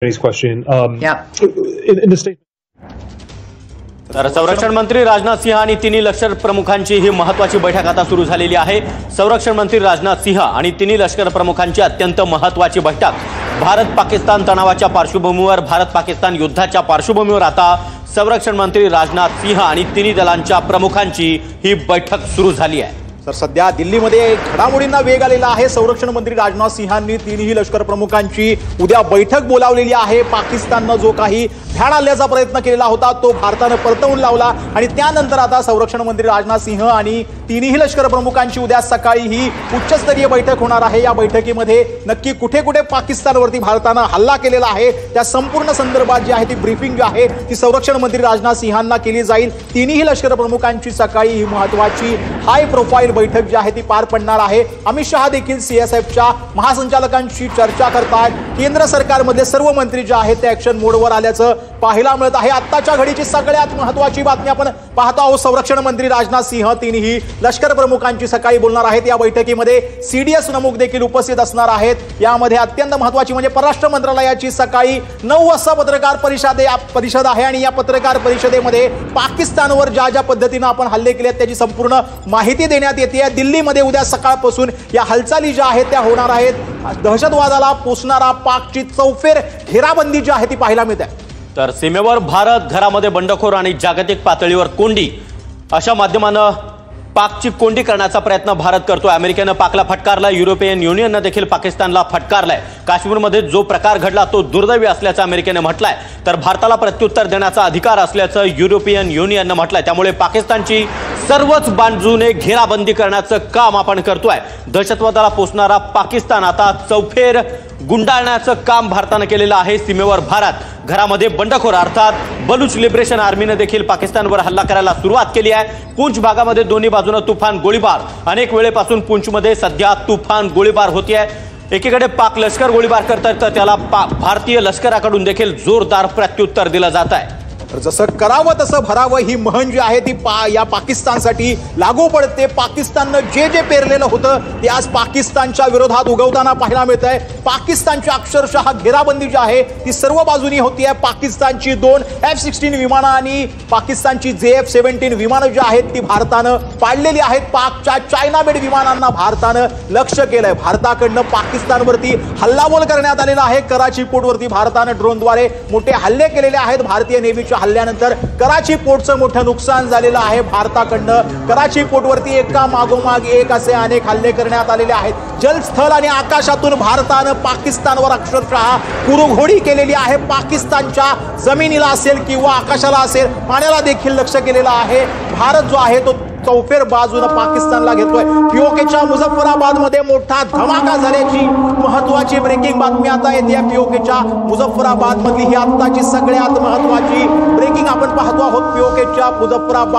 question. In the statement. तर संरक्षण मंत्री राजनाथ सिंह आणि तिन्ही लष्कर प्रमुखांची ही महत्त्वाची बैठक आता सुरू झालेली आहे। संरक्षण मंत्री राजनाथ सिंह आणि तिन्ही लष्कर प्रमुखांची अत्यंत महत्त्वाची बैठक भारत पाकिस्तान तणावाच्या पार्श्वभूमीवर, भारत पाकिस्तान युद्धाच्या पार्श्वभूमीवर आता संरक्षण मंत्री राजनाथ सिंह आणि तिन्ही दलांच्या प्रमुखांची ही बैठक सुरू झाली आहे। तर सध्या दिल्लीमध्ये घडामोडींना वेग आलेला आहे। संरक्षण मंत्री राजनाथ सिंहांनी तिन्ही लष्कर प्रमुखांची उद्या बैठक बोलावलेली आहे। पाकिस्तानने जो काही भ्याड हल्ल्याचा प्रयत्न केलेला होता तो भारताने परतवून लावला आणि त्यानंतर आता संरक्षण मंत्री राजनाथ सिंह आणि तिन्ही लष्कर प्रमुखांची उद्या सकाळी ही उच्चस्तरीय बैठक होणार आहे। या बैठकीमध्ये नक्की कुठे कुठे पाकिस्तानवरती भारताने हल्ला केलेला आहे त्या संपूर्ण संदर्भात जी आहे ती ब्रीफिंग जी आहे ती संरक्षण मंत्री राजनाथ सिंहांना केली जाईल। तिन्ही लष्कर प्रमुखांची सकाळी ही महत्त्वाची हाय प्रोफाईल बैठक जी आहे ती पार पडणार आहे। अमित शहा देखील सीएसएफच्या महासंचालकांशी चर्चा करतात। केंद्र सरकारमध्ये सर्व मंत्री जे आहेत ते ॲक्शन मोडवर आल्याचं पाहायला मिळत आहे। आत्ताच्या घडीची सगळ्यात महत्त्वाची बातमी आपण पाहतो आहोत। संरक्षण मंत्री राजनाथ सिंह तिन्ही लष्कर प्रमुखांची सकाळी बोलणार आहेत। या बैठकीमध्ये सीडीएस प्रमुख देखील उपस्थित असणार आहेत। यामध्ये अत्यंत महत्त्वाची म्हणजे परराष्ट्र मंत्रालयाची सकाळी 9 वाजता पत्रकार परिषद आहे आणि या पत्रकार परिषदेमध्ये पाकिस्तानवर ज्या पद्धतीने आपण हल्ले केले त्याची संपूर्ण माहिती देण्यात येते। दिल्लीमध्ये उद्या सकाळपासून या हालचाली ज्या आहेत त्या होणार आहेत। दहशतवादाला पोसणारा पाकची चौफेर घेराबंदी जी आहे ती पाहायला मिळते। तर सीमेवर भारत, घरामध्ये बंडखोर आणि जागतिक पातळीवर कोंडी अशा माध्यमाने पाकची कोंडी करण्याचा प्रयत्न भारत करतोय। अमेरिकेने पाकला फटकारला, युरोपियन युनियनने देखील पाकिस्तानला फटकारलाय। काश्मीरमध्ये जो प्रकार घडला तो दुर्दैवी असल्याचं अमेरिकेने म्हटलंय, तर भारताला प्रत्युत्तर देण्याचा अधिकार असल्याचं युरोपियन युनियनने म्हटलंय। त्यामुळे पाकिस्तानची सर्वच बाजूने घेराबंदी करण्याचं काम आपण करतोय। दहशतवादाला पोसणारा पाकिस्तान आता चौफेर गुंडाळण्याचं काम भारताने केलेलं आहे। सीमेवर भारत, घरामध्ये बंडखोर अर्थात बलूच लिबरेशन आर्मीने देखील पाकिस्तानवर हल्ला करायला सुरुवात केली आहे। पूंछ भागामध्ये दोन्ही बाजूने तुफान गोळीबार, अनेक वेळेपासून पूंछमध्ये सध्या तुफान गोळीबार होती आहे। एकीकडे पाक लष्कर गोळीबार करतात तर त्याला भारतीय लष्कराकडून देखील जोरदार प्रत्युत्तर दिलं जात आहे। जसं करावं तसं भरावं ही म्हण जी आहे ती या पाकिस्तानसाठी लागू पडते। पाकिस्तानने जे पेरलेलं होतं ते आज पाकिस्तानच्या विरोधात उगवताना पाहायला मिळत आहे। पाकिस्तानची अक्षरशः घेराबंदी जी आहे ती सर्व बाजूनी होती आहे। पाकिस्तानची 2 F-16 विमानं आणि पाकिस्तानची JF-17 विमानं जी आहेत ती भारतानं पाडलेली आहेत। पाकच्या चायनामेड विमानांना भारतानं लक्ष्य केलंय। भारताकडनं पाकिस्तानवरती हल्लाबोल करण्यात आलेला आहे। कराची पोर्टवरती भारतानं ड्रोनद्वारे मोठे हल्ले केलेले आहेत। भारतीय नेव्हीच्या हल्ल्यानंतर कराची पोर्टचं मोठं नुकसान झालेलं आहे। भारताकडनं कराची पोर्टवरती एका मागोमाग एक असे अनेक हल्ले करण्यात आलेले आहेत। जल, स्थल आणि आकाशातून भारतानं पाकिस्तानवर अक्षरशः कुरुघोडी केलेली आहे। पाकिस्तानच्या जमिनीला असेल किंवा आकाशाला असेल, पाण्याला देखील लक्ष केलेलं आहे। भारत जो आहे तो चौफेर बाजूने पाकिस्तानला घेतोय। पीओकेच्या मुझफ्फराबादमध्ये मोठा धमाका झाल्याची महत्त्वाची ब्रेकिंग बातमी आता येते। या पीओकेच्या मुझफ्फराबाद मधली ही आत्ताची सगळ्यात महत्त्वाची ब्रेकिंग आपण पाहतो आहोत। पीओकेच्या मुझफ्फराबाद